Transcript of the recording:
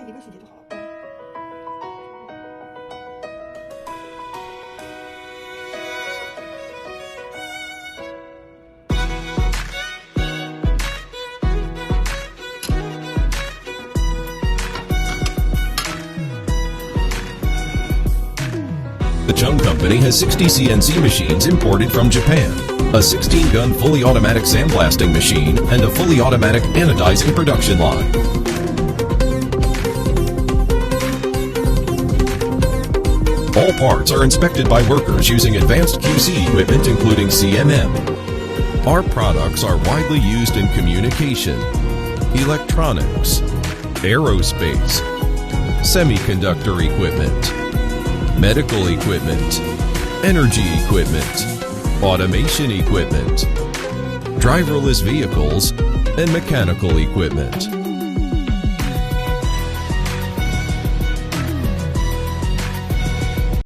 一个细节就好了。The Yecheng company has 60 CNC machines imported from Japan, a 16-gun fully automatic sandblasting machine, and a fully automatic anodizing production line. All parts are inspected by workers using advanced QC equipment including CMM. Our products are widely used in communication, electronics, aerospace, semiconductor equipment, medical equipment, energy equipment, automation equipment, driverless vehicles, and mechanical equipment.